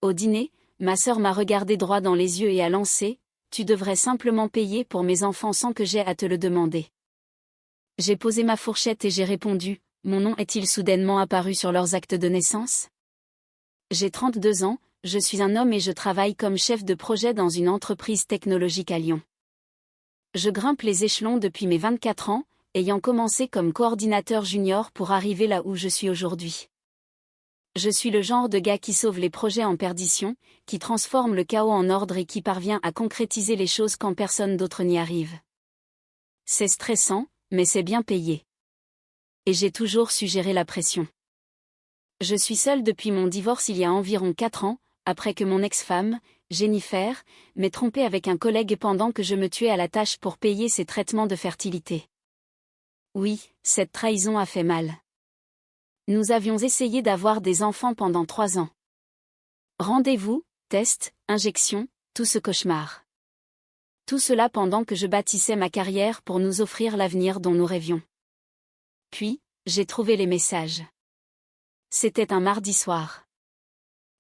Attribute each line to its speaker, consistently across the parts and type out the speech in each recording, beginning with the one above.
Speaker 1: Au dîner, ma sœur m'a regardé droit dans les yeux et a lancé: « Tu devrais simplement payer pour mes enfants sans que j'aie à te le demander. » J'ai posé ma fourchette et j'ai répondu: « Mon nom est-il soudainement apparu sur leurs actes de naissance ? » J'ai 32 ans, je suis un homme et je travaille comme chef de projet dans une entreprise technologique à Lyon. Je grimpe les échelons depuis mes 24 ans, ayant commencé comme coordinateur junior pour arriver là où je suis aujourd'hui. Je suis le genre de gars qui sauve les projets en perdition, qui transforme le chaos en ordre et qui parvient à concrétiser les choses quand personne d'autre n'y arrive. C'est stressant, mais c'est bien payé. Et j'ai toujours su gérer la pression. Je suis seule depuis mon divorce il y a environ 4 ans, après que mon ex-femme, Jennifer, m'ait trompée avec un collègue pendant que je me tuais à la tâche pour payer ses traitements de fertilité. Oui, cette trahison a fait mal. Nous avions essayé d'avoir des enfants pendant 3 ans. Rendez-vous, tests, injections, tout ce cauchemar. Tout cela pendant que je bâtissais ma carrière pour nous offrir l'avenir dont nous rêvions. Puis, j'ai trouvé les messages. C'était un mardi soir.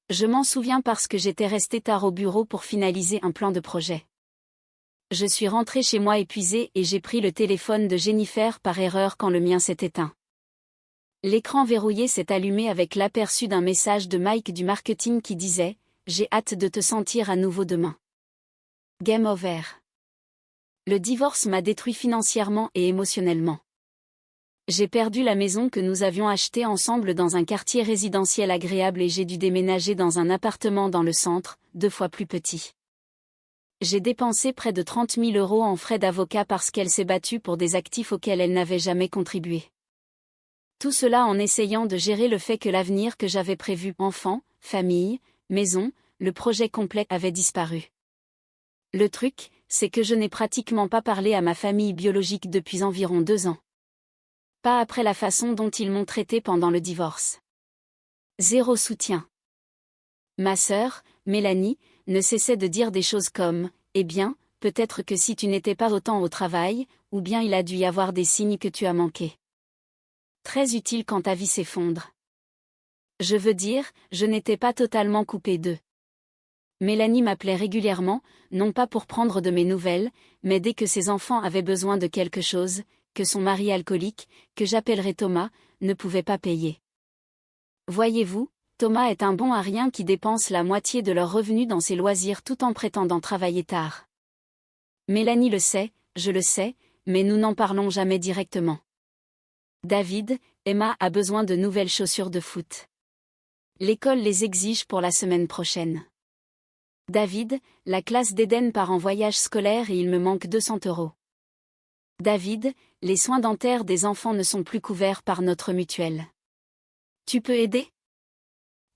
Speaker 1: Je m'en souviens parce que j'étais restée tard au bureau pour finaliser un plan de projet. Je suis rentrée chez moi épuisée et j'ai pris le téléphone de Jennifer par erreur quand le mien s'est éteint. L'écran verrouillé s'est allumé avec l'aperçu d'un message de Mike du marketing qui disait: « J'ai hâte de te sentir à nouveau demain. » Game over. Le divorce m'a détruit financièrement et émotionnellement. J'ai perdu la maison que nous avions achetée ensemble dans un quartier résidentiel agréable et j'ai dû déménager dans un appartement dans le centre, 2 fois plus petit. J'ai dépensé près de 30 000 € en frais d'avocat parce qu'elle s'est battue pour des actifs auxquels elle n'avait jamais contribué. Tout cela en essayant de gérer le fait que l'avenir que j'avais prévu, enfants, famille, maison, le projet complet avait disparu. Le truc, c'est que je n'ai pratiquement pas parlé à ma famille biologique depuis environ 2 ans. Pas après la façon dont ils m'ont traité pendant le divorce. Zéro soutien. Ma sœur, Mélanie, ne cessait de dire des choses comme: « Eh bien, peut-être que si tu n'étais pas autant au travail, ou bien il a dû y avoir des signes que tu as manqué. » Très utile quand ta vie s'effondre. Je veux dire, je n'étais pas totalement coupée d'eux. Mélanie m'appelait régulièrement, non pas pour prendre de mes nouvelles, mais dès que ses enfants avaient besoin de quelque chose, que son mari alcoolique, que j'appellerais Thomas, ne pouvait pas payer. Voyez-vous, Thomas est un bon à rien qui dépense la moitié de leurs revenus dans ses loisirs tout en prétendant travailler tard. Mélanie le sait, je le sais, mais nous n'en parlons jamais directement. David, Emma a besoin de nouvelles chaussures de foot. L'école les exige pour la semaine prochaine. David, la classe d'Eden part en voyage scolaire et il me manque 200 €. David, les soins dentaires des enfants ne sont plus couverts par notre mutuelle. Tu peux aider ?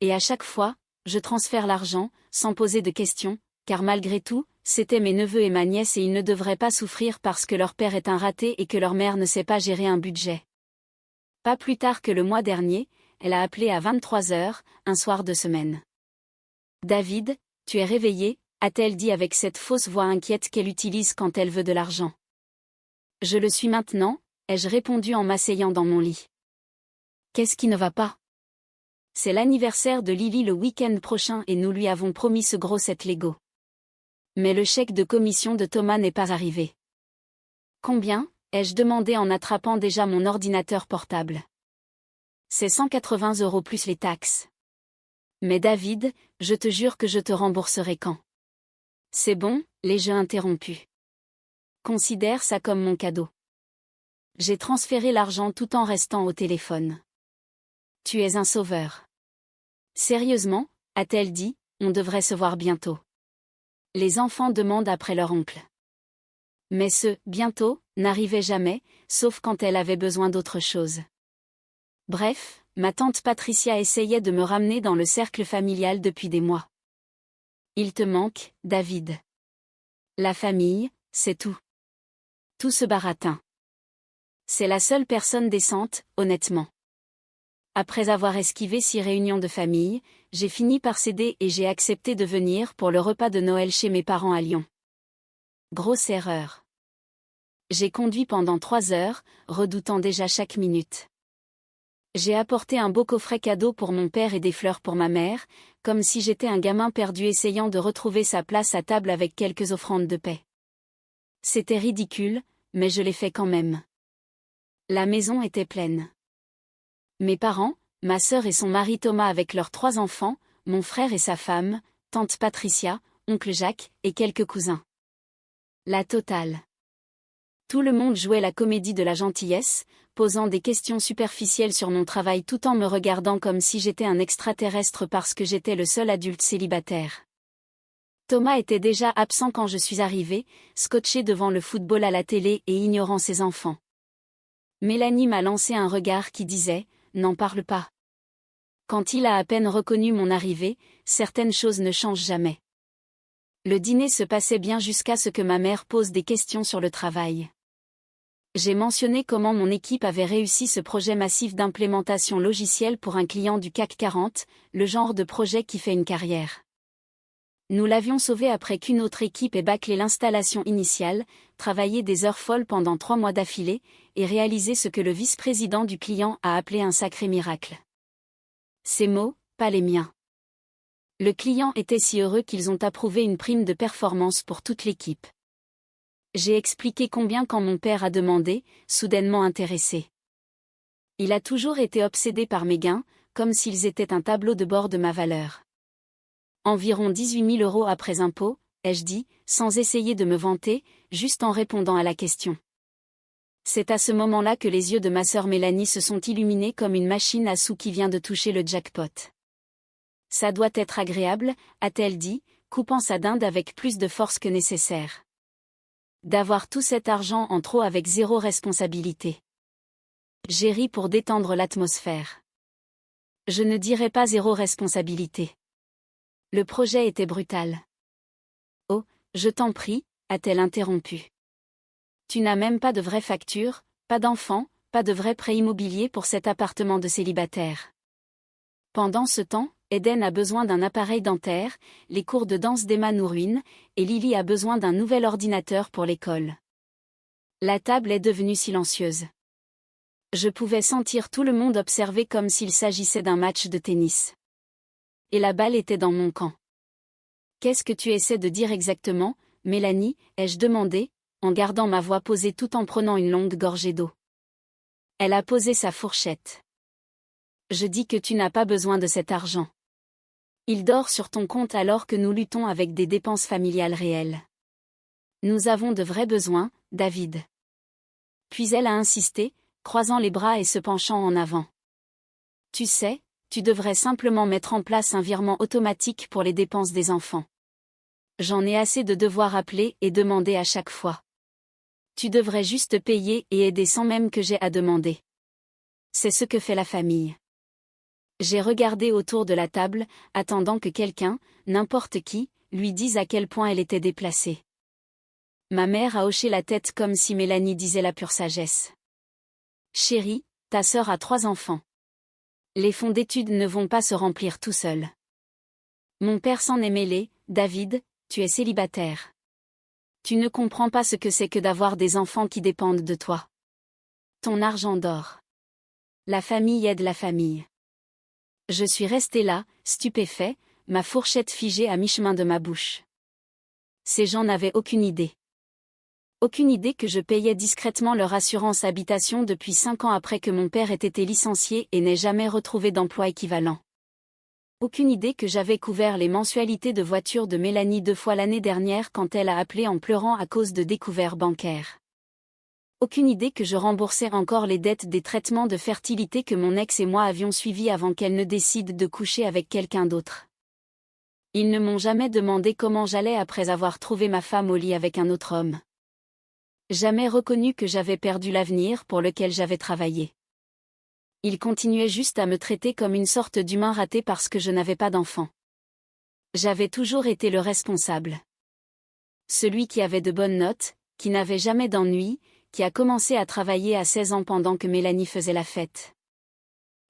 Speaker 1: Et à chaque fois, je transfère l'argent, sans poser de questions, car malgré tout, c'étaient mes neveux et ma nièce et ils ne devraient pas souffrir parce que leur père est un raté et que leur mère ne sait pas gérer un budget. Pas plus tard que le mois dernier, elle a appelé à 23 h, un soir de semaine. « David, tu es réveillé ?» a-t-elle dit avec cette fausse voix inquiète qu'elle utilise quand elle veut de l'argent. « Je le suis maintenant », ai-je répondu en m'asseyant dans mon lit. « Qu'est-ce qui ne va pas ? » C'est l'anniversaire de Lily le week-end prochain et nous lui avons promis ce gros set Lego. Mais le chèque de commission de Thomas n'est pas arrivé. « Combien ? » ai-je demandé en attrapant déjà mon ordinateur portable. « C'est 180 € plus les taxes. » « Mais David, je te jure que je te rembourserai quand. » « C'est bon, les jeux interrompus. Considère ça comme mon cadeau. » J'ai transféré l'argent tout en restant au téléphone. « Tu es un sauveur. » « Sérieusement, » a-t-elle dit, « on devrait se voir bientôt. » Les enfants demandent après leur oncle. Mais ce « bientôt » n'arrivait jamais, sauf quand elle avait besoin d'autre chose. Bref, ma tante Patricia essayait de me ramener dans le cercle familial depuis des mois. Il te manque, David. La famille, c'est tout. Tout ce baratin. C'est la seule personne décente, honnêtement. Après avoir esquivé 6 réunions de famille, j'ai fini par céder et j'ai accepté de venir pour le repas de Noël chez mes parents à Lyon. Grosse erreur. J'ai conduit pendant 3 heures, redoutant déjà chaque minute. J'ai apporté un beau coffret cadeau pour mon père et des fleurs pour ma mère, comme si j'étais un gamin perdu essayant de retrouver sa place à table avec quelques offrandes de paix. C'était ridicule, mais je l'ai fait quand même. La maison était pleine. Mes parents, ma sœur et son mari Thomas avec leurs 3 enfants, mon frère et sa femme, tante Patricia, oncle Jacques, et quelques cousins. La totale. Tout le monde jouait la comédie de la gentillesse, posant des questions superficielles sur mon travail tout en me regardant comme si j'étais un extraterrestre parce que j'étais le seul adulte célibataire. Thomas était déjà absent quand je suis arrivée, scotché devant le football à la télé et ignorant ses enfants. Mélanie m'a lancé un regard qui disait « N'en parle pas ». Quand il a à peine reconnu mon arrivée, certaines choses ne changent jamais. Le dîner se passait bien jusqu'à ce que ma mère pose des questions sur le travail. J'ai mentionné comment mon équipe avait réussi ce projet massif d'implémentation logicielle pour un client du CAC 40, le genre de projet qui fait une carrière. Nous l'avions sauvé après qu'une autre équipe ait bâclé l'installation initiale, travaillé des heures folles pendant 3 mois d'affilée, et réalisé ce que le vice-président du client a appelé un sacré miracle. Ces mots, pas les miens. Le client était si heureux qu'ils ont approuvé une prime de performance pour toute l'équipe. J'ai expliqué combien quand mon père a demandé, soudainement intéressé. Il a toujours été obsédé par mes gains, comme s'ils étaient un tableau de bord de ma valeur. Environ 18 000 € après impôt, ai-je dit, sans essayer de me vanter, juste en répondant à la question. C'est à ce moment-là que les yeux de ma sœur Mélanie se sont illuminés comme une machine à sous qui vient de toucher le jackpot. Ça doit être agréable, a-t-elle dit, coupant sa dinde avec plus de force que nécessaire. D'avoir tout cet argent en trop avec 0 responsabilité. J'ai ri pour détendre l'atmosphère. Je ne dirais pas 0 responsabilité. Le projet était brutal. Oh, je t'en prie, a-t-elle interrompu. Tu n'as même pas de vraie facture, pas d'enfant, pas de vrai prêt immobilier pour cet appartement de célibataire. Pendant ce temps, Eden a besoin d'un appareil dentaire, les cours de danse d'Emma nous ruinent, et Lily a besoin d'un nouvel ordinateur pour l'école. La table est devenue silencieuse. Je pouvais sentir tout le monde observer comme s'il s'agissait d'un match de tennis. Et la balle était dans mon camp. Qu'est-ce que tu essaies de dire exactement, Mélanie, ai-je demandé, en gardant ma voix posée tout en prenant une longue gorgée d'eau. Elle a posé sa fourchette. Je dis que tu n'as pas besoin de cet argent. Il dort sur ton compte alors que nous luttons avec des dépenses familiales réelles. Nous avons de vrais besoins, David. Puis elle a insisté, croisant les bras et se penchant en avant. Tu sais, tu devrais simplement mettre en place un virement automatique pour les dépenses des enfants. J'en ai assez de devoir appeler et demander à chaque fois. Tu devrais juste payer et aider sans même que j'aie à demander. C'est ce que fait la famille. J'ai regardé autour de la table, attendant que quelqu'un, n'importe qui, lui dise à quel point elle était déplacée. Ma mère a hoché la tête comme si Mélanie disait la pure sagesse. Chérie, ta sœur a 3 enfants. Les fonds d'études ne vont pas se remplir tout seuls. Mon père s'en est mêlé, David, tu es célibataire. Tu ne comprends pas ce que c'est que d'avoir des enfants qui dépendent de toi. Ton argent dort. La famille aide la famille. Je suis resté là, stupéfait, ma fourchette figée à mi-chemin de ma bouche. Ces gens n'avaient aucune idée. Aucune idée que je payais discrètement leur assurance habitation depuis 5 ans après que mon père ait été licencié et n'ait jamais retrouvé d'emploi équivalent. Aucune idée que j'avais couvert les mensualités de voiture de Mélanie 2 fois l'année dernière quand elle a appelé en pleurant à cause de découverts bancaires. Aucune idée que je remboursais encore les dettes des traitements de fertilité que mon ex et moi avions suivis avant qu'elle ne décide de coucher avec quelqu'un d'autre. Ils ne m'ont jamais demandé comment j'allais après avoir trouvé ma femme au lit avec un autre homme. Jamais reconnu que j'avais perdu l'avenir pour lequel j'avais travaillé. Ils continuaient juste à me traiter comme une sorte d'humain raté parce que je n'avais pas d'enfant. J'avais toujours été le responsable. Celui qui avait de bonnes notes, qui n'avait jamais d'ennui, qui a commencé à travailler à 16 ans pendant que Mélanie faisait la fête.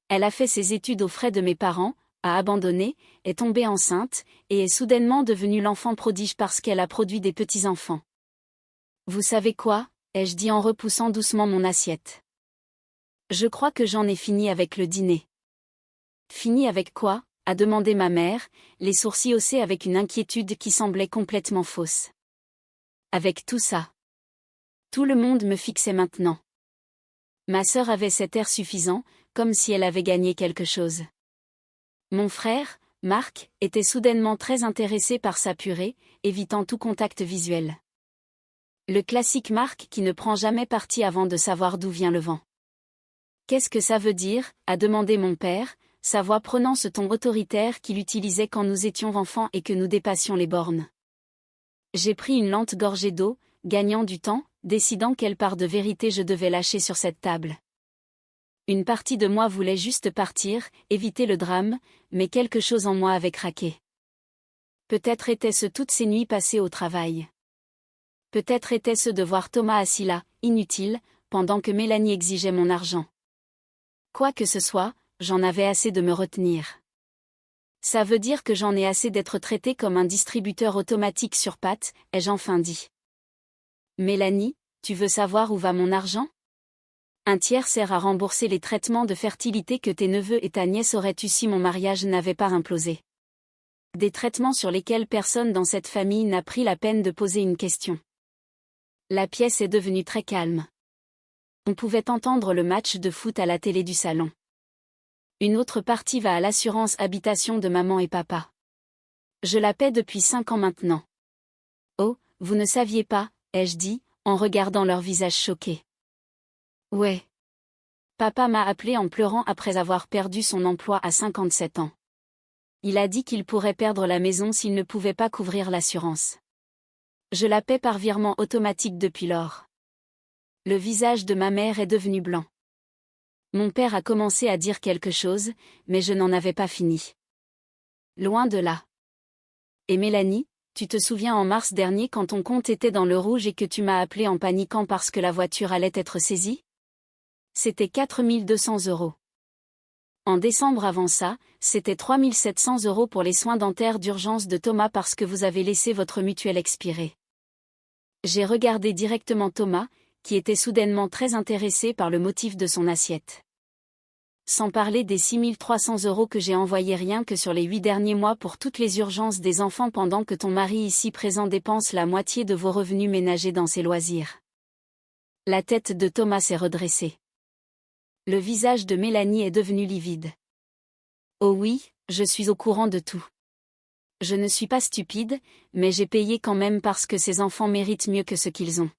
Speaker 1: Elle a fait ses études aux frais de mes parents, a abandonné, est tombée enceinte, et est soudainement devenue l'enfant prodige parce qu'elle a produit des petits-enfants. Vous savez quoi, ai-je dit en repoussant doucement mon assiette. Je crois que j'en ai fini avec le dîner. Fini avec quoi? A demandé ma mère, les sourcils haussés avec une inquiétude qui semblait complètement fausse. Avec tout ça. Tout le monde me fixait maintenant. Ma sœur avait cet air suffisant, comme si elle avait gagné quelque chose. Mon frère, Marc, était soudainement très intéressé par sa purée, évitant tout contact visuel. Le classique Marc qui ne prend jamais parti avant de savoir d'où vient le vent. Qu'est-ce que ça veut dire? A demandé mon père, sa voix prenant ce ton autoritaire qu'il utilisait quand nous étions enfants et que nous dépassions les bornes. J'ai pris une lente gorgée d'eau, gagnant du temps, décidant quelle part de vérité je devais lâcher sur cette table. Une partie de moi voulait juste partir, éviter le drame, mais quelque chose en moi avait craqué. Peut-être était-ce toutes ces nuits passées au travail. Peut-être était-ce de voir Thomas assis là, inutile, pendant que Mélanie exigeait mon argent. Quoi que ce soit, j'en avais assez de me retenir. Ça veut dire que j'en ai assez d'être traité comme un distributeur automatique sur pattes, ai-je enfin dit. Mélanie, tu veux savoir où va mon argent? Un tiers sert à rembourser les traitements de fertilité que tes neveux et ta nièce auraient eu si mon mariage n'avait pas implosé. Des traitements sur lesquels personne dans cette famille n'a pris la peine de poser une question. La pièce est devenue très calme. On pouvait entendre le match de foot à la télé du salon. Une autre partie va à l'assurance habitation de maman et papa. Je la paie depuis 5 ans maintenant. Oh, vous ne saviez pas, ai-je dit, en regardant leur visage choqué. Ouais. Papa m'a appelé en pleurant après avoir perdu son emploi à 57 ans. Il a dit qu'il pourrait perdre la maison s'il ne pouvait pas couvrir l'assurance. Je la paie par virement automatique depuis lors. Le visage de ma mère est devenu blanc. Mon père a commencé à dire quelque chose, mais je n'en avais pas fini. Loin de là. Et Mélanie, tu te souviens en mars dernier quand ton compte était dans le rouge et que tu m'as appelé en paniquant parce que la voiture allait être saisie? C'était 4 200 €. En décembre avant ça, c'était 3 700 € pour les soins dentaires d'urgence de Thomas parce que vous avez laissé votre mutuelle expirer. J'ai regardé directement Thomas, qui était soudainement très intéressé par le motif de son assiette. Sans parler des 6 300 € que j'ai envoyés rien que sur les 8 derniers mois pour toutes les urgences des enfants pendant que ton mari ici présent dépense la moitié de vos revenus ménagers dans ses loisirs. La tête de Thomas s'est redressée. Le visage de Mélanie est devenu livide. Oh oui, je suis au courant de tout. Je ne suis pas stupide, mais j'ai payé quand même parce que ces enfants méritent mieux que ce qu'ils ont.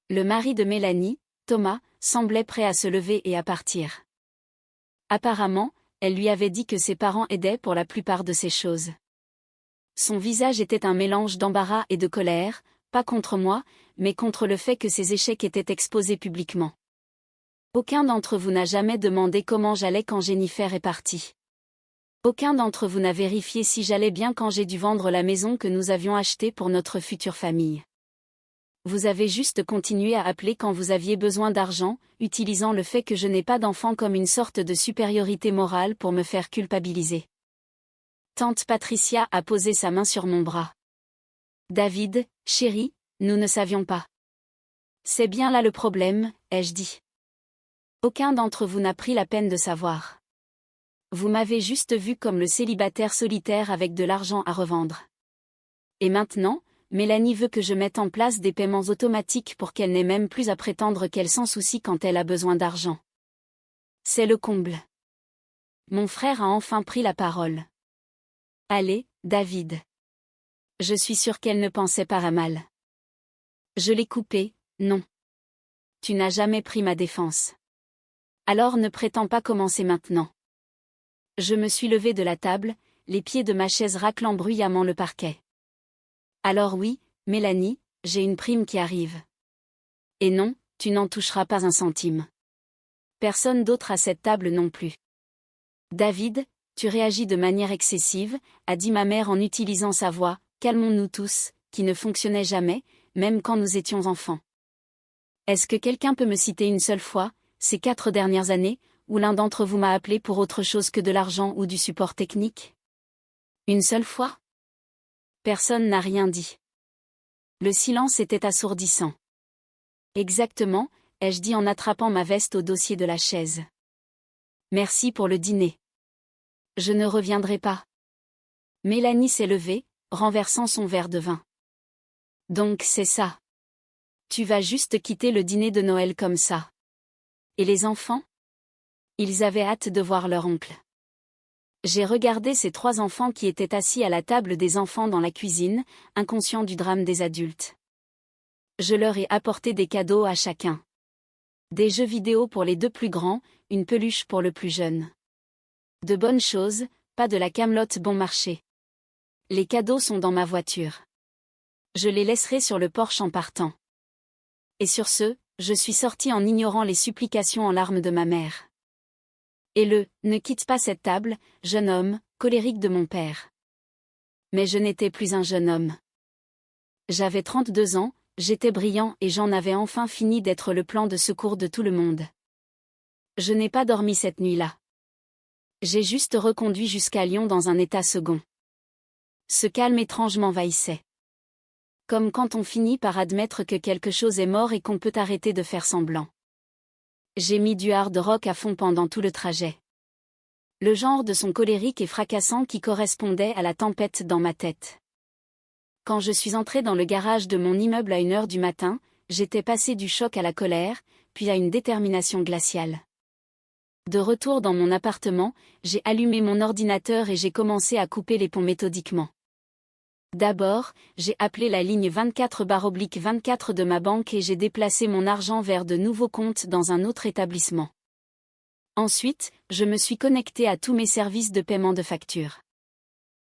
Speaker 1: Le mari de Mélanie, Thomas, semblait prêt à se lever et à partir. Apparemment, elle lui avait dit que ses parents aidaient pour la plupart de ces choses. Son visage était un mélange d'embarras et de colère, pas contre moi, mais contre le fait que ses échecs étaient exposés publiquement. Aucun d'entre vous n'a jamais demandé comment j'allais quand Jennifer est partie. Aucun d'entre vous n'a vérifié si j'allais bien quand j'ai dû vendre la maison que nous avions achetée pour notre future famille. Vous avez juste continué à appeler quand vous aviez besoin d'argent, utilisant le fait que je n'ai pas d'enfant comme une sorte de supériorité morale pour me faire culpabiliser. Tante Patricia a posé sa main sur mon bras. David, chéri, nous ne savions pas. C'est bien là le problème, ai-je dit. Aucun d'entre vous n'a pris la peine de savoir. Vous m'avez juste vu comme le célibataire solitaire avec de l'argent à revendre. Et maintenant, Mélanie veut que je mette en place des paiements automatiques pour qu'elle n'ait même plus à prétendre qu'elle s'en soucie quand elle a besoin d'argent. C'est le comble. Mon frère a enfin pris la parole. Allez, David. Je suis sûre qu'elle ne pensait pas à mal. Je l'ai coupé, non. Tu n'as jamais pris ma défense. Alors ne prétends pas commencer maintenant. Je me suis levée de la table, les pieds de ma chaise raclant bruyamment le parquet. Alors oui, Mélanie, j'ai une prime qui arrive. Et non, tu n'en toucheras pas un centime. Personne d'autre à cette table non plus. David, tu réagis de manière excessive, a dit ma mère en utilisant sa voix, calmons-nous tous, qui ne fonctionnait jamais, même quand nous étions enfants. Est-ce que quelqu'un peut me citer une seule fois, ces 4 dernières années, où l'un d'entre vous m'a appelé pour autre chose que de l'argent ou du support technique? Une seule fois? Personne n'a rien dit. Le silence était assourdissant. Exactement, ai-je dit en attrapant ma veste au dossier de la chaise. Merci pour le dîner. Je ne reviendrai pas. Mélanie s'est levée, renversant son verre de vin. Donc c'est ça. Tu vas juste quitter le dîner de Noël comme ça. Et les enfants? Ils avaient hâte de voir leur oncle. J'ai regardé ces 3 enfants qui étaient assis à la table des enfants dans la cuisine, inconscients du drame des adultes. Je leur ai apporté des cadeaux à chacun. Des jeux vidéo pour les 2 plus grands, une peluche pour le plus jeune. De bonnes choses, pas de la camelote bon marché. Les cadeaux sont dans ma voiture. Je les laisserai sur le porche en partant. Et sur ce, je suis sortie en ignorant les supplications en larmes de ma mère. Et ne quitte pas cette table, jeune homme, colérique de mon père. Mais je n'étais plus un jeune homme. J'avais 32 ans, j'étais brillant et j'en avais enfin fini d'être le plan de secours de tout le monde. Je n'ai pas dormi cette nuit-là. J'ai juste reconduit jusqu'à Lyon dans un état second. Ce calme étrange m'envahissait. Comme quand on finit par admettre que quelque chose est mort et qu'on peut arrêter de faire semblant. J'ai mis du hard rock à fond pendant tout le trajet. Le genre de son colérique et fracassant qui correspondait à la tempête dans ma tête. Quand je suis entrée dans le garage de mon immeuble à 1h du matin, j'étais passée du choc à la colère, puis à une détermination glaciale. De retour dans mon appartement, j'ai allumé mon ordinateur et j'ai commencé à couper les ponts méthodiquement. D'abord, j'ai appelé la ligne 24/24 de ma banque et j'ai déplacé mon argent vers de nouveaux comptes dans un autre établissement. Ensuite, je me suis connecté à tous mes services de paiement de facture.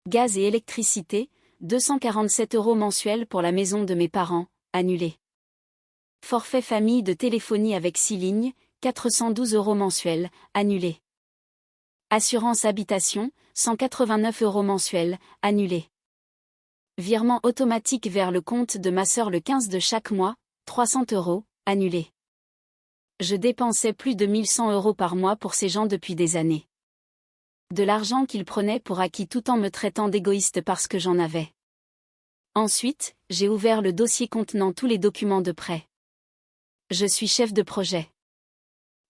Speaker 1: Gaz et électricité, 247 € mensuels pour la maison de mes parents, annulé. Forfait famille de téléphonie avec 6 lignes, 412 € mensuels, annulé. Assurance habitation, 189 € mensuels, annulé. Virement automatique vers le compte de ma sœur le 15 de chaque mois, 300 €, annulé. Je dépensais plus de 1100 € par mois pour ces gens depuis des années. De l'argent qu'ils prenaient pour acquis tout en me traitant d'égoïste parce que j'en avais. Ensuite, j'ai ouvert le dossier contenant tous les documents de prêt. Je suis chef de projet.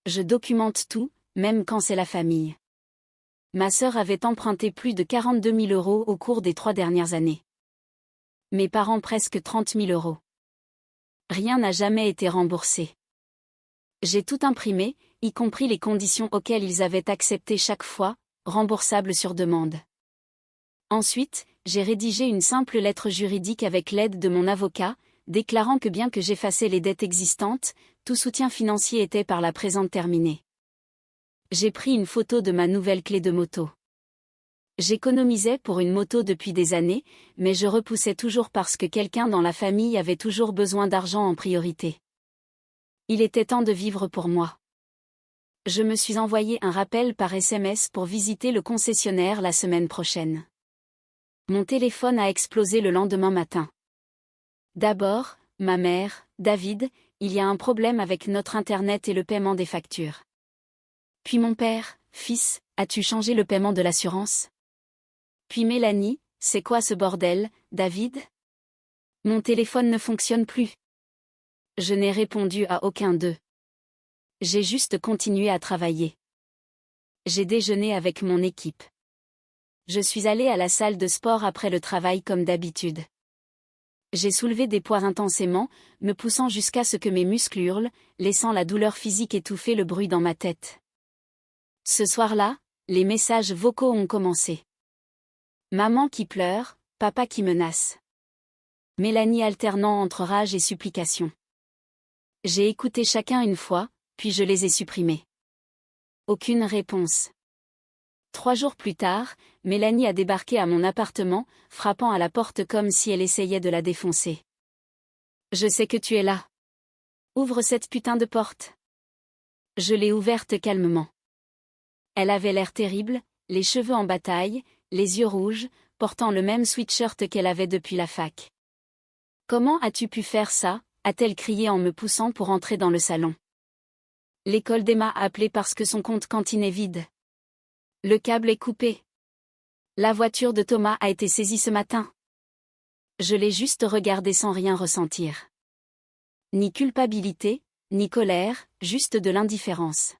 Speaker 1: Je documente tout, même quand c'est la famille. Ma sœur avait emprunté plus de 42 000 € au cours des 3 dernières années. Mes parents presque 30 000 €. Rien n'a jamais été remboursé. J'ai tout imprimé, y compris les conditions auxquelles ils avaient accepté chaque fois, remboursables sur demande. Ensuite, j'ai rédigé une simple lettre juridique avec l'aide de mon avocat, déclarant que bien que j'effaçais les dettes existantes, tout soutien financier était par la présente terminé. J'ai pris une photo de ma nouvelle clé de moto. J'économisais pour une moto depuis des années, mais je repoussais toujours parce que quelqu'un dans la famille avait toujours besoin d'argent en priorité. Il était temps de vivre pour moi. Je me suis envoyé un rappel par SMS pour visiter le concessionnaire la semaine prochaine. Mon téléphone a explosé le lendemain matin. D'abord, ma mère, David, il y a un problème avec notre Internet et le paiement des factures. Puis mon père, fils, as-tu changé le paiement de l'assurance? Puis Mélanie, c'est quoi ce bordel, David? Mon téléphone ne fonctionne plus. Je n'ai répondu à aucun d'eux. J'ai juste continué à travailler. J'ai déjeuné avec mon équipe. Je suis allée à la salle de sport après le travail comme d'habitude. J'ai soulevé des poids intensément, me poussant jusqu'à ce que mes muscles hurlent, laissant la douleur physique étouffer le bruit dans ma tête. Ce soir-là, les messages vocaux ont commencé. Maman qui pleure, papa qui menace. Mélanie alternant entre rage et supplication. J'ai écouté chacun une fois, puis je les ai supprimés. Aucune réponse. 3 jours plus tard, Mélanie a débarqué à mon appartement, frappant à la porte comme si elle essayait de la défoncer. Je sais que tu es là. Ouvre cette putain de porte. Je l'ai ouverte calmement. Elle avait l'air terrible, les cheveux en bataille, les yeux rouges, portant le même sweatshirt qu'elle avait depuis la fac. Comment as-tu pu faire ça? A-t-elle crié en me poussant pour entrer dans le salon. L'école d'Emma a appelé parce que son compte cantine est vide. Le câble est coupé. La voiture de Thomas a été saisie ce matin. Je l'ai juste regardé sans rien ressentir. Ni culpabilité, ni colère, juste de l'indifférence.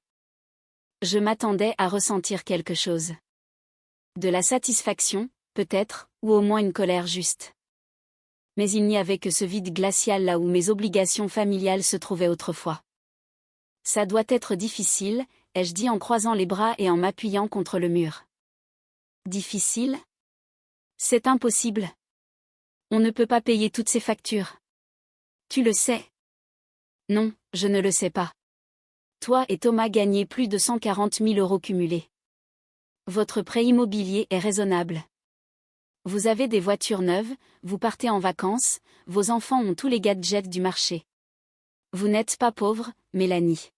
Speaker 1: Je m'attendais à ressentir quelque chose. De la satisfaction, peut-être, ou au moins une colère juste. Mais il n'y avait que ce vide glacial là où mes obligations familiales se trouvaient autrefois. Ça doit être difficile, ai-je dit en croisant les bras et en m'appuyant contre le mur. Difficile ? C'est impossible. On ne peut pas payer toutes ces factures. Tu le sais. Non, je ne le sais pas. Toi et Thomas gagnez plus de 140 000 € cumulés. Votre prêt immobilier est raisonnable. Vous avez des voitures neuves, vous partez en vacances, vos enfants ont tous les gadgets du marché. Vous n'êtes pas pauvre, Mélanie.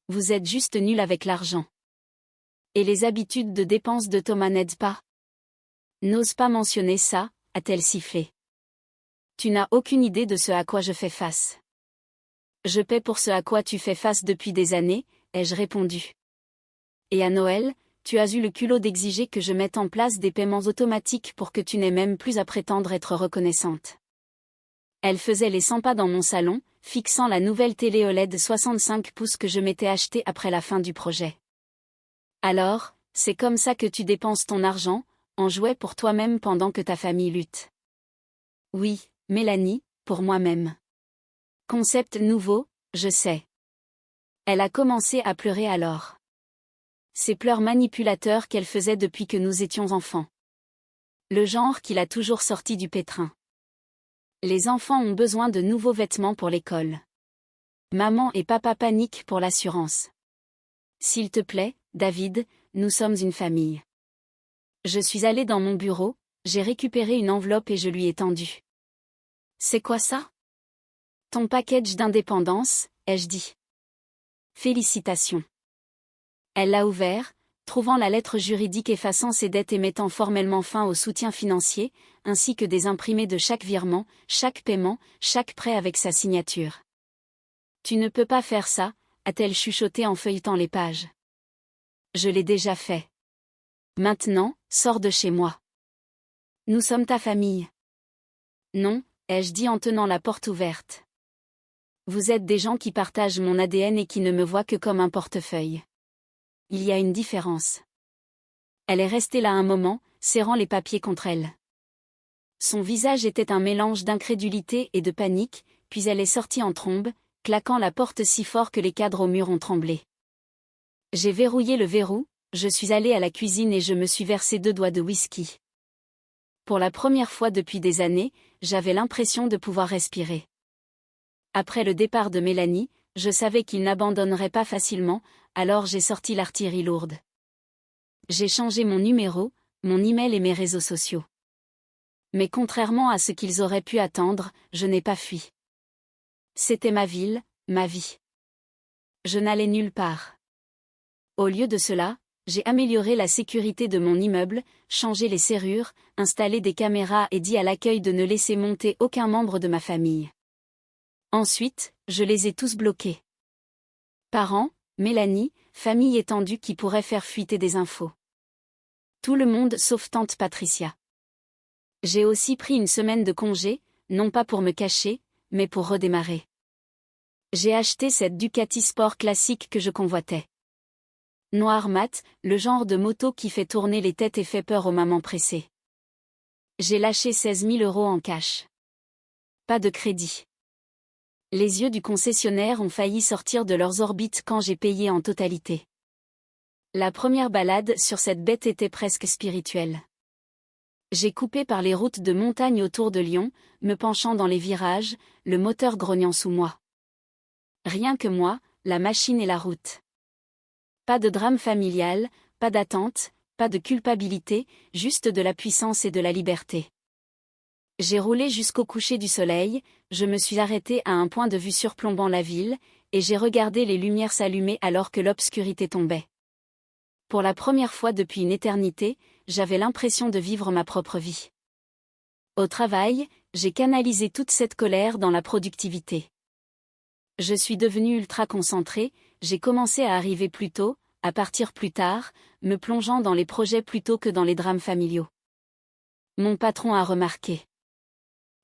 Speaker 1: Vous êtes juste nulle avec l'argent. Et les habitudes de dépenses de Thomas n'aident pas. N'ose pas mentionner ça, a-t-elle sifflé. Tu n'as aucune idée de ce à quoi je fais face. Je paie pour ce à quoi tu fais face depuis des années, ai-je répondu. Et à Noël, tu as eu le culot d'exiger que je mette en place des paiements automatiques pour que tu n'aies même plus à prétendre être reconnaissante. Elle faisait les 100 pas dans mon salon, fixant la nouvelle télé OLED 65 pouces que je m'étais achetée après la fin du projet. Alors, c'est comme ça que tu dépenses ton argent, en jouets pour toi-même pendant que ta famille lutte. Oui, Mélanie, pour moi-même. Concept nouveau, je sais. Elle a commencé à pleurer alors. Ces pleurs manipulateurs qu'elle faisait depuis que nous étions enfants. Le genre qui l'a toujours sorti du pétrin. Les enfants ont besoin de nouveaux vêtements pour l'école. Maman et papa paniquent pour l'assurance. S'il te plaît, David, nous sommes une famille. Je suis allée dans mon bureau, j'ai récupéré une enveloppe et je lui ai tendu. C'est quoi ça ? Ton package d'indépendance, ai-je dit. Félicitations. Elle l'a ouvert, trouvant la lettre juridique effaçant ses dettes et mettant formellement fin au soutien financier, ainsi que des imprimés de chaque virement, chaque paiement, chaque prêt avec sa signature. Tu ne peux pas faire ça, a-t-elle chuchoté en feuilletant les pages. Je l'ai déjà fait. Maintenant, sors de chez moi. Nous sommes ta famille. Non, ai-je dit en tenant la porte ouverte. Vous êtes des gens qui partagent mon ADN et qui ne me voient que comme un portefeuille. Il y a une différence. Elle est restée là un moment, serrant les papiers contre elle. Son visage était un mélange d'incrédulité et de panique, puis elle est sortie en trombe, claquant la porte si fort que les cadres au mur ont tremblé. J'ai verrouillé le verrou, je suis allée à la cuisine et je me suis versé 2 doigts de whisky. Pour la première fois depuis des années, j'avais l'impression de pouvoir respirer. Après le départ de Mélanie, je savais qu'il n'abandonnerait pas facilement, alors j'ai sorti l'artillerie lourde. J'ai changé mon numéro, mon email et mes réseaux sociaux. Mais contrairement à ce qu'ils auraient pu attendre, je n'ai pas fui. C'était ma ville, ma vie. Je n'allais nulle part. Au lieu de cela, j'ai amélioré la sécurité de mon immeuble, changé les serrures, installé des caméras et dit à l'accueil de ne laisser monter aucun membre de ma famille. Ensuite, je les ai tous bloqués. Parents, Mélanie, famille étendue qui pourrait faire fuiter des infos. Tout le monde sauf tante Patricia. J'ai aussi pris une semaine de congé, non pas pour me cacher, mais pour redémarrer. J'ai acheté cette Ducati Sport classique que je convoitais. Noir mat, le genre de moto qui fait tourner les têtes et fait peur aux mamans pressées. J'ai lâché 16 000 € en cash. Pas de crédit. Les yeux du concessionnaire ont failli sortir de leurs orbites quand j'ai payé en totalité. La première balade sur cette bête était presque spirituelle. J'ai coupé par les routes de montagne autour de Lyon, me penchant dans les virages, le moteur grognant sous moi. Rien que moi, la machine et la route. Pas de drame familial, pas d'attente, pas de culpabilité, juste de la puissance et de la liberté. J'ai roulé jusqu'au coucher du soleil, je me suis arrêté à un point de vue surplombant la ville, et j'ai regardé les lumières s'allumer alors que l'obscurité tombait. Pour la première fois depuis une éternité, j'avais l'impression de vivre ma propre vie. Au travail, j'ai canalisé toute cette colère dans la productivité. Je suis devenue ultra concentrée, j'ai commencé à arriver plus tôt, à partir plus tard, me plongeant dans les projets plutôt que dans les drames familiaux. Mon patron a remarqué.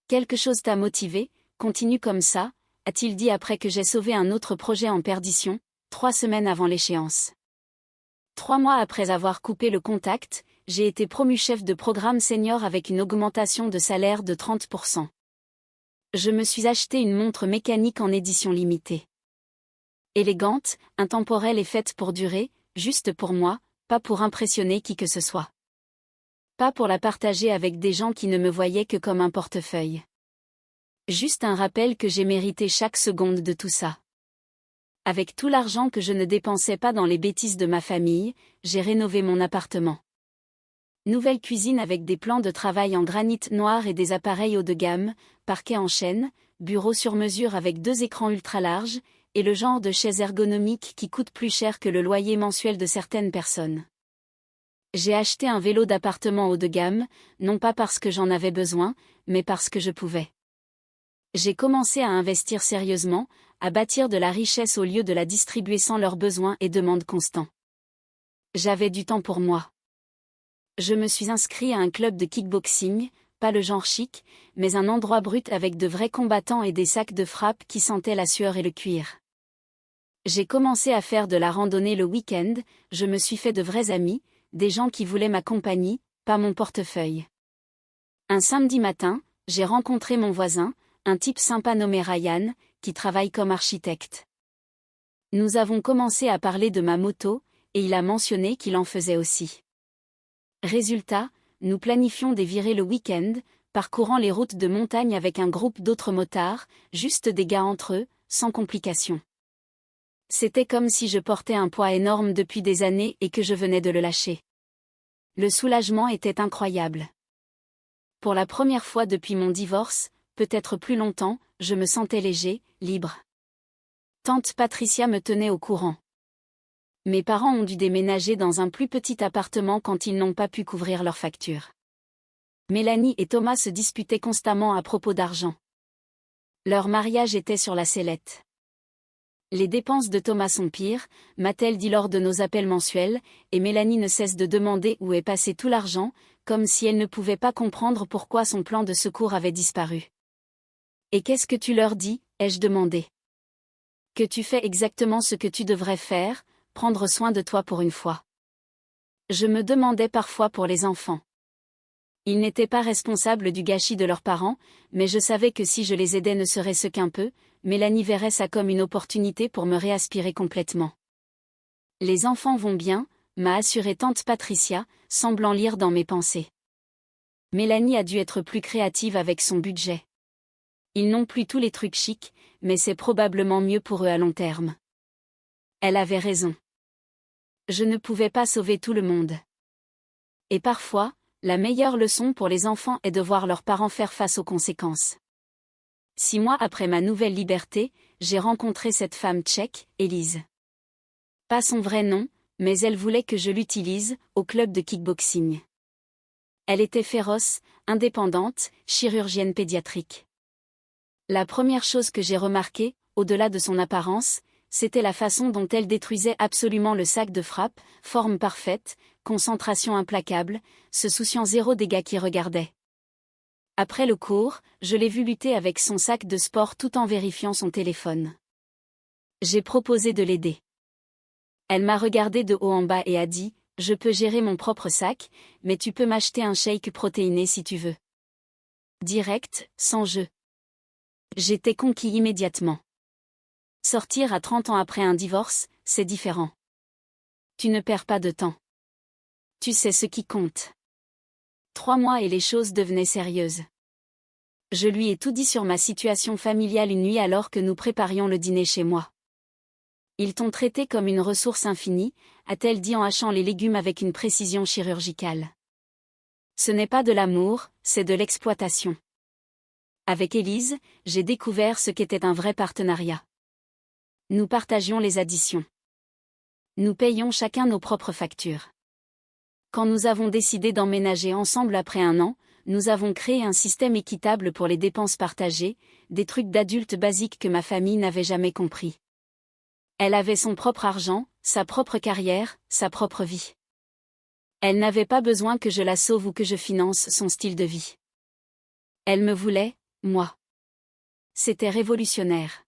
Speaker 1: Quelque chose t'a motivé, continue comme ça, a-t-il dit après que j'ai sauvé un autre projet en perdition, 3 semaines avant l'échéance. 3 mois après avoir coupé le contact, j'ai été promu chef de programme senior avec une augmentation de salaire de 30%. Je me suis acheté une montre mécanique en édition limitée. Élégante, intemporelle et faite pour durer, juste pour moi, pas pour impressionner qui que ce soit. Pas pour la partager avec des gens qui ne me voyaient que comme un portefeuille. Juste un rappel que j'ai mérité chaque seconde de tout ça. Avec tout l'argent que je ne dépensais pas dans les bêtises de ma famille, j'ai rénové mon appartement. Nouvelle cuisine avec des plans de travail en granit noir et des appareils haut de gamme, parquet en chêne, bureau sur mesure avec 2 écrans ultra larges, et le genre de chaise ergonomique qui coûte plus cher que le loyer mensuel de certaines personnes. J'ai acheté un vélo d'appartement haut de gamme, non pas parce que j'en avais besoin, mais parce que je pouvais. J'ai commencé à investir sérieusement, à bâtir de la richesse au lieu de la distribuer sans leurs besoins et demandes constants. J'avais du temps pour moi. Je me suis inscrit à un club de kickboxing, pas le genre chic, mais un endroit brut avec de vrais combattants et des sacs de frappe qui sentaient la sueur et le cuir. J'ai commencé à faire de la randonnée le week-end, je me suis fait de vrais amis, des gens qui voulaient ma compagnie, pas mon portefeuille. Un samedi matin, j'ai rencontré mon voisin, un type sympa nommé Ryan, qui travaille comme architecte. Nous avons commencé à parler de ma moto, et il a mentionné qu'il en faisait aussi. Résultat, nous planifions des virées le week-end, parcourant les routes de montagne avec un groupe d'autres motards, juste des gars entre eux, sans complications. C'était comme si je portais un poids énorme depuis des années et que je venais de le lâcher. Le soulagement était incroyable. Pour la première fois depuis mon divorce, peut-être plus longtemps, je me sentais léger, libre. Tante Patricia me tenait au courant. Mes parents ont dû déménager dans un plus petit appartement quand ils n'ont pas pu couvrir leurs factures. Mélanie et Thomas se disputaient constamment à propos d'argent. Leur mariage était sur la sellette. Les dépenses de Thomas sont pires, m'a-t-elle dit lors de nos appels mensuels, et Mélanie ne cesse de demander où est passé tout l'argent, comme si elle ne pouvait pas comprendre pourquoi son plan de secours avait disparu. Et qu'est-ce que tu leur dis, ai-je demandé. Que tu fais exactement ce que tu devrais faire, prendre soin de toi pour une fois. Je me demandais parfois pour les enfants. Ils n'étaient pas responsables du gâchis de leurs parents, mais je savais que si je les aidais ne serait-ce qu'un peu, Mélanie verrait ça comme une opportunité pour me réaspirer complètement. Les enfants vont bien, m'a assuré tante Patricia, semblant lire dans mes pensées. Mélanie a dû être plus créative avec son budget. Ils n'ont plus tous les trucs chics, mais c'est probablement mieux pour eux à long terme. Elle avait raison. Je ne pouvais pas sauver tout le monde. Et parfois, la meilleure leçon pour les enfants est de voir leurs parents faire face aux conséquences. 6 mois après ma nouvelle liberté, j'ai rencontré cette femme tchèque, Élise. Pas son vrai nom, mais elle voulait que je l'utilise, au club de kickboxing. Elle était féroce, indépendante, chirurgienne pédiatrique. La première chose que j'ai remarquée, au-delà de son apparence, c'était la façon dont elle détruisait absolument le sac de frappe, forme parfaite, concentration implacable, se souciant zéro des gars qui regardaient. Après le cours, je l'ai vue lutter avec son sac de sport tout en vérifiant son téléphone. J'ai proposé de l'aider. Elle m'a regardé de haut en bas et a dit, « Je peux gérer mon propre sac, mais tu peux m'acheter un shake protéiné si tu veux. » Direct, sans jeu. J'étais conquis immédiatement. Sortir à 30 ans après un divorce, c'est différent. Tu ne perds pas de temps. Tu sais ce qui compte. 3 mois et les choses devenaient sérieuses. Je lui ai tout dit sur ma situation familiale une nuit alors que nous préparions le dîner chez moi. Ils t'ont traité comme une ressource infinie, a-t-elle dit en hachant les légumes avec une précision chirurgicale. Ce n'est pas de l'amour, c'est de l'exploitation. Avec Élise, j'ai découvert ce qu'était un vrai partenariat. Nous partagions les additions. Nous payions chacun nos propres factures. Quand nous avons décidé d'emménager ensemble après 1 an, nous avons créé un système équitable pour les dépenses partagées, des trucs d'adultes basiques que ma famille n'avait jamais compris. Elle avait son propre argent, sa propre carrière, sa propre vie. Elle n'avait pas besoin que je la sauve ou que je finance son style de vie. Elle me voulait, moi. C'était révolutionnaire.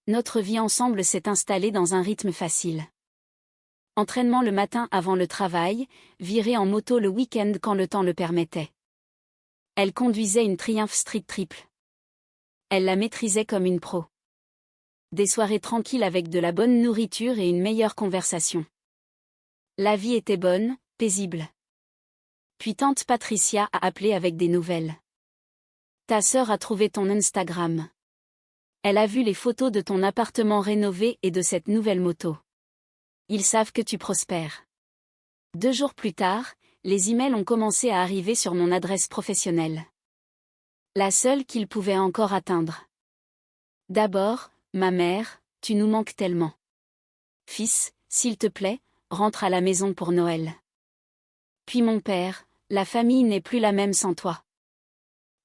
Speaker 1: Notre vie ensemble s'est installée dans un rythme facile. Entraînement le matin avant le travail, virée en moto le week-end quand le temps le permettait. Elle conduisait une Triumph Street Triple. Elle la maîtrisait comme une pro. Des soirées tranquilles avec de la bonne nourriture et une meilleure conversation. La vie était bonne, paisible. Puis tante Patricia a appelé avec des nouvelles. Ta sœur a trouvé ton Instagram. Elle a vu les photos de ton appartement rénové et de cette nouvelle moto. Ils savent que tu prospères. 2 jours plus tard, les emails ont commencé à arriver sur mon adresse professionnelle. La seule qu'ils pouvaient encore atteindre. D'abord, ma mère, tu nous manques tellement. Fils, s'il te plaît, rentre à la maison pour Noël. Puis mon père, la famille n'est plus la même sans toi.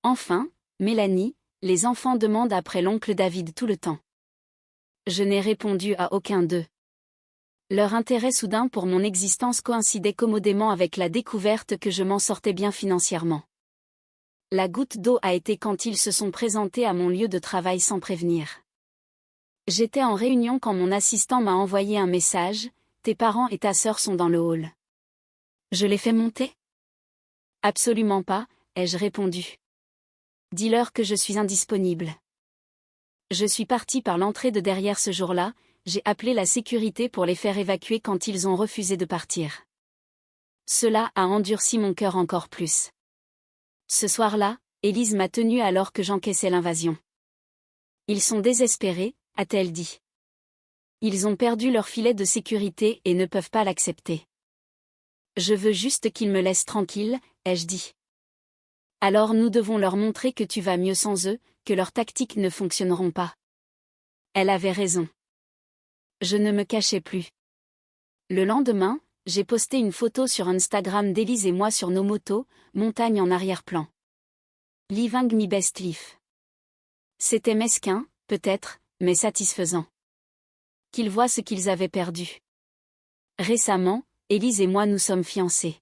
Speaker 1: Enfin, Mélanie, les enfants demandent après l'oncle David tout le temps. Je n'ai répondu à aucun d'eux. Leur intérêt soudain pour mon existence coïncidait commodément avec la découverte que je m'en sortais bien financièrement. La goutte d'eau a été quand ils se sont présentés à mon lieu de travail sans prévenir. J'étais en réunion quand mon assistant m'a envoyé un message, « Tes parents et ta sœur sont dans le hall. » Je les fais monter ? Absolument pas, ai-je répondu. Dis-leur que je suis indisponible. Je suis parti par l'entrée de derrière ce jour-là, j'ai appelé la sécurité pour les faire évacuer quand ils ont refusé de partir. Cela a endurci mon cœur encore plus. Ce soir-là, Élise m'a tenue alors que j'encaissais l'invasion. Ils sont désespérés, a-t-elle dit. Ils ont perdu leur filet de sécurité et ne peuvent pas l'accepter. Je veux juste qu'ils me laissent tranquille, ai-je dit. Alors nous devons leur montrer que tu vas mieux sans eux, que leurs tactiques ne fonctionneront pas. Elle avait raison. Je ne me cachais plus. Le lendemain, j'ai posté une photo sur Instagram d'Élise et moi sur nos motos, montagne en arrière-plan. Living me best life. C'était mesquin, peut-être, mais satisfaisant. Qu'ils voient ce qu'ils avaient perdu. Récemment, Élise et moi nous sommes fiancés.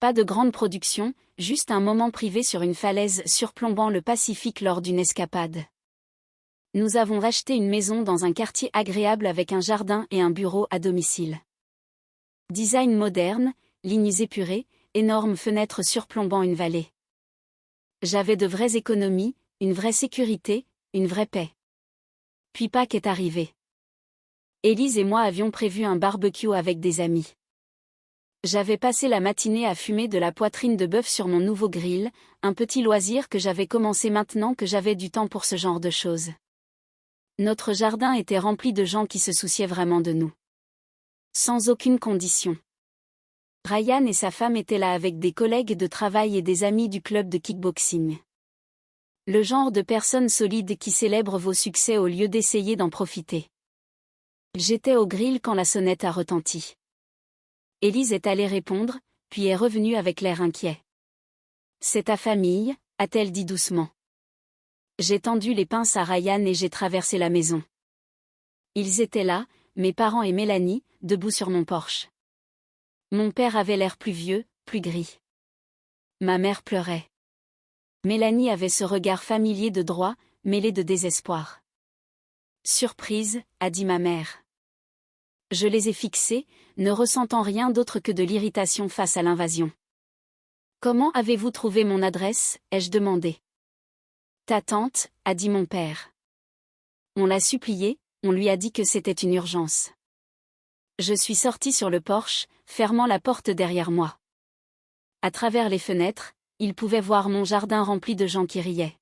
Speaker 1: Pas de grande production, juste un moment privé sur une falaise surplombant le Pacifique lors d'une escapade. Nous avons acheté une maison dans un quartier agréable avec un jardin et un bureau à domicile. Design moderne, lignes épurées, énormes fenêtres surplombant une vallée. J'avais de vraies économies, une vraie sécurité, une vraie paix. Puis Pâques est arrivé. Élise et moi avions prévu un barbecue avec des amis. J'avais passé la matinée à fumer de la poitrine de bœuf sur mon nouveau grill, un petit loisir que j'avais commencé maintenant que j'avais du temps pour ce genre de choses. Notre jardin était rempli de gens qui se souciaient vraiment de nous. Sans aucune condition. Ryan et sa femme étaient là avec des collègues de travail et des amis du club de kickboxing. Le genre de personnes solides qui célèbrent vos succès au lieu d'essayer d'en profiter. J'étais au grill quand la sonnette a retenti. Élise est allée répondre, puis est revenue avec l'air inquiet. C'est ta famille, a-t-elle dit doucement. J'ai tendu les pinces à Ryan et j'ai traversé la maison. Ils étaient là, mes parents et Mélanie, debout sur mon porche. Mon père avait l'air plus vieux, plus gris. Ma mère pleurait. Mélanie avait ce regard familier de droit, mêlé de désespoir. Surprise, a dit ma mère. Je les ai fixés, ne ressentant rien d'autre que de l'irritation face à l'invasion. Comment avez-vous trouvé mon adresse, ai-je demandé. Ta tante, a dit mon père. On l'a supplié, on lui a dit que c'était une urgence. Je suis sortie sur le porche, fermant la porte derrière moi. À travers les fenêtres, ils pouvaient voir mon jardin rempli de gens qui riaient.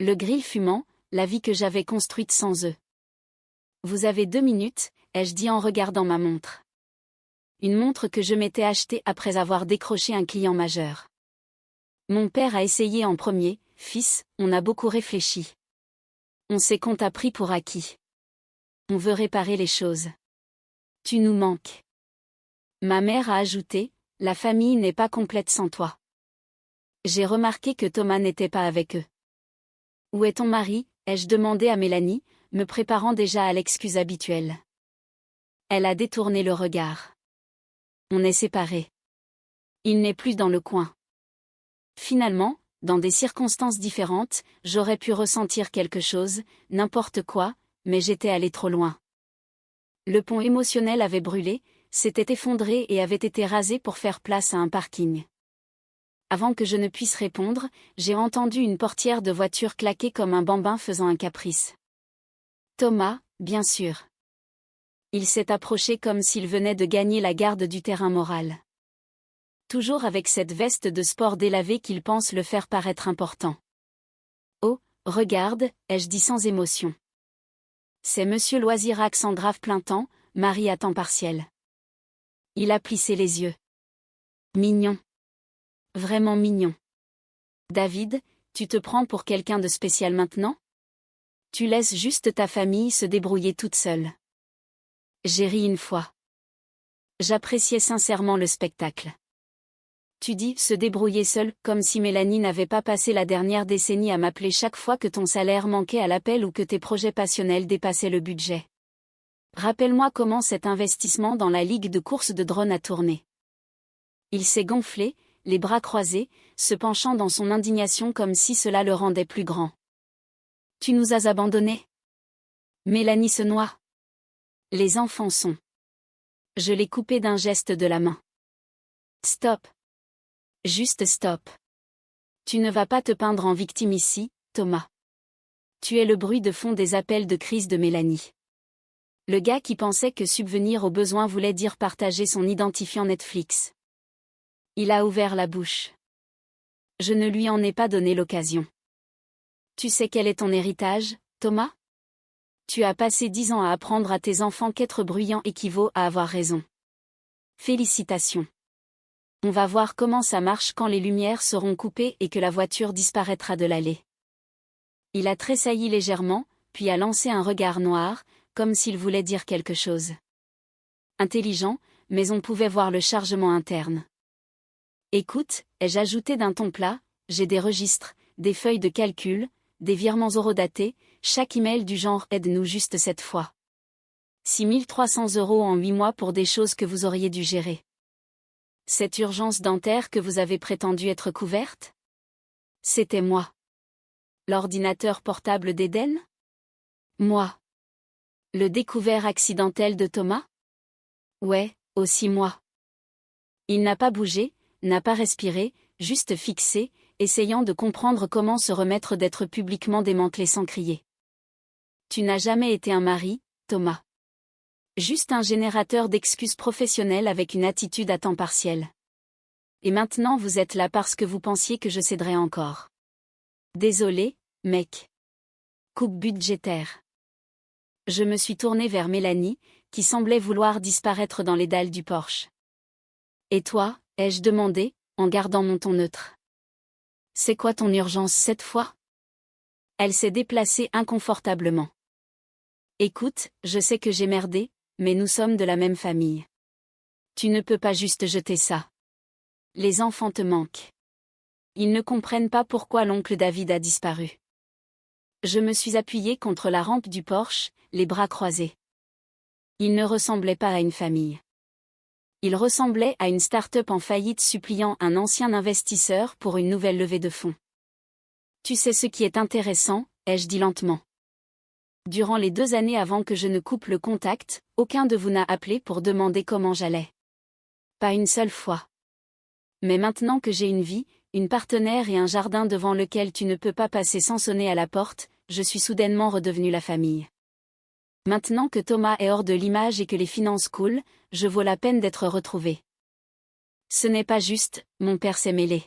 Speaker 1: Le grill fumant, la vie que j'avais construite sans eux. Vous avez 2 minutes, ai-je dit en regardant ma montre. Une montre que je m'étais achetée après avoir décroché un client majeur. Mon père a essayé en premier, fils, on a beaucoup réfléchi. On sait qu'on t'a pris pour acquis. On veut réparer les choses. Tu nous manques. Ma mère a ajouté, la famille n'est pas complète sans toi. J'ai remarqué que Thomas n'était pas avec eux. Où est ton mari, ai-je demandé à Mélanie, me préparant déjà à l'excuse habituelle. Elle a détourné le regard. On est séparés. Il n'est plus dans le coin. Finalement, dans des circonstances différentes, j'aurais pu ressentir quelque chose, n'importe quoi, mais j'étais allé trop loin. Le pont émotionnel avait brûlé, s'était effondré et avait été rasé pour faire place à un parking. Avant que je ne puisse répondre, j'ai entendu une portière de voiture claquer comme un bambin faisant un caprice. Thomas, bien sûr. Il s'est approché comme s'il venait de gagner la garde du terrain moral. Toujours avec cette veste de sport délavée qu'il pense le faire paraître important. Oh, regarde, ai-je dit sans émotion. C'est Monsieur Loisirac sans grave plein temps, mari à temps partiel. Il a plissé les yeux. Mignon. Vraiment mignon. David, tu te prends pour quelqu'un de spécial maintenant? Tu laisses juste ta famille se débrouiller toute seule. J'ai ri une fois. J'appréciais sincèrement le spectacle. Tu dis se débrouiller seule, comme si Mélanie n'avait pas passé la dernière décennie à m'appeler chaque fois que ton salaire manquait à l'appel ou que tes projets passionnels dépassaient le budget. Rappelle-moi comment cet investissement dans la ligue de course de drone a tourné. Il s'est gonflé, les bras croisés, se penchant dans son indignation comme si cela le rendait plus grand. Tu nous as abandonnés. Mélanie se noie. Les enfants sont. Je l'ai coupé d'un geste de la main. Stop. Juste stop. Tu ne vas pas te peindre en victime ici, Thomas. Tu es le bruit de fond des appels de crise de Mélanie. Le gars qui pensait que subvenir aux besoins voulait dire partager son identifiant Netflix. Il a ouvert la bouche. Je ne lui en ai pas donné l'occasion. Tu sais quel est ton héritage, Thomas? Tu as passé 10 ans à apprendre à tes enfants qu'être bruyant équivaut à avoir raison. Félicitations. On va voir comment ça marche quand les lumières seront coupées et que la voiture disparaîtra de l'allée. Il a tressailli légèrement, puis a lancé un regard noir, comme s'il voulait dire quelque chose. Intelligent, mais on pouvait voir le chargement interne. Écoute, ai-je ajouté d'un ton plat, j'ai des registres, des feuilles de calcul, des virements horodatés, chaque email du genre aide-nous juste cette fois. 6 300 € en 8 mois pour des choses que vous auriez dû gérer. Cette urgence dentaire que vous avez prétendu être couverte? C'était moi. L'ordinateur portable d'Eden? Moi. Le découvert accidentel de Thomas? Ouais, aussi moi. Il n'a pas bougé, n'a pas respiré, juste fixé, essayant de comprendre comment se remettre d'être publiquement démantelé sans crier. Tu n'as jamais été un mari, Thomas. Juste un générateur d'excuses professionnelles avec une attitude à temps partiel. Et maintenant vous êtes là parce que vous pensiez que je céderais encore. Désolé, mec. Coupe budgétaire. Je me suis tourné vers Mélanie, qui semblait vouloir disparaître dans les dalles du Porsche. Et toi, ai-je demandé, en gardant mon ton neutre. C'est quoi ton urgence cette fois? Elle s'est déplacée inconfortablement. Écoute, je sais que j'ai merdé, mais nous sommes de la même famille. Tu ne peux pas juste jeter ça. Les enfants te manquent. Ils ne comprennent pas pourquoi l'oncle David a disparu. Je me suis appuyée contre la rampe du Porsche, les bras croisés. Il ne ressemblait pas à une famille. Il ressemblait à une start-up en faillite suppliant un ancien investisseur pour une nouvelle levée de fonds. Tu sais ce qui est intéressant, ai-je dit lentement. Durant les 2 années avant que je ne coupe le contact, aucun de vous n'a appelé pour demander comment j'allais. Pas une seule fois. Mais maintenant que j'ai une vie, une partenaire et un jardin devant lequel tu ne peux pas passer sans sonner à la porte, je suis soudainement redevenue la famille. Maintenant que Thomas est hors de l'image et que les finances coulent, je vaux la peine d'être retrouvé. Ce n'est pas juste, mon père s'est mêlé.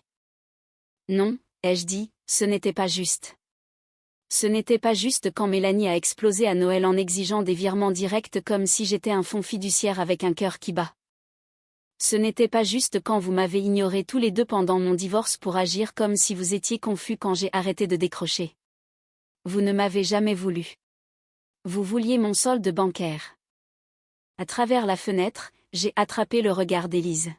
Speaker 1: Non, ai-je dit, ce n'était pas juste. Ce n'était pas juste quand Mélanie a explosé à Noël en exigeant des virements directs comme si j'étais un fonds fiduciaire avec un cœur qui bat. Ce n'était pas juste quand vous m'avez ignoré tous les deux pendant mon divorce pour agir comme si vous étiez confus quand j'ai arrêté de décrocher. Vous ne m'avez jamais voulu. Vous vouliez mon solde bancaire. À travers la fenêtre, j'ai attrapé le regard d'Élise.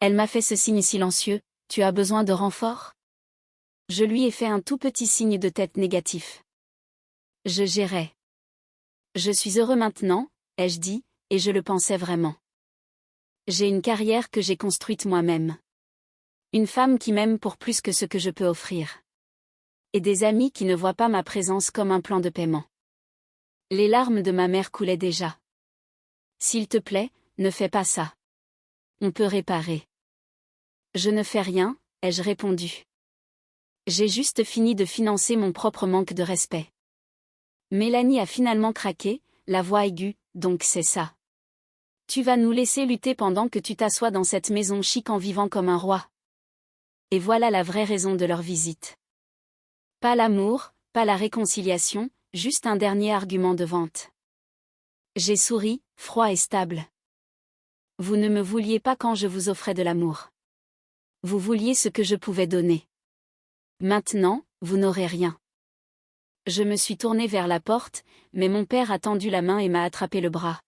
Speaker 1: Elle m'a fait ce signe silencieux, tu as besoin de renfort? Je lui ai fait un tout petit signe de tête négatif. Je gérais. Je suis heureux maintenant, ai-je dit, et je le pensais vraiment. J'ai une carrière que j'ai construite moi-même. Une femme qui m'aime pour plus que ce que je peux offrir. Et des amis qui ne voient pas ma présence comme un plan de paiement. Les larmes de ma mère coulaient déjà. S'il te plaît, ne fais pas ça. On peut réparer. Je ne fais rien, ai-je répondu. J'ai juste fini de financer mon propre manque de respect. Mélanie a finalement craqué, la voix aiguë, donc c'est ça. Tu vas nous laisser lutter pendant que tu t'assois dans cette maison chic en vivant comme un roi. Et voilà la vraie raison de leur visite. Pas l'amour, pas la réconciliation, juste un dernier argument de vente. J'ai souri, froid et stable. Vous ne me vouliez pas quand je vous offrais de l'amour. Vous vouliez ce que je pouvais donner. Maintenant, vous n'aurez rien. Je me suis tournée vers la porte, mais mon père a tendu la main et m'a attrapé le bras.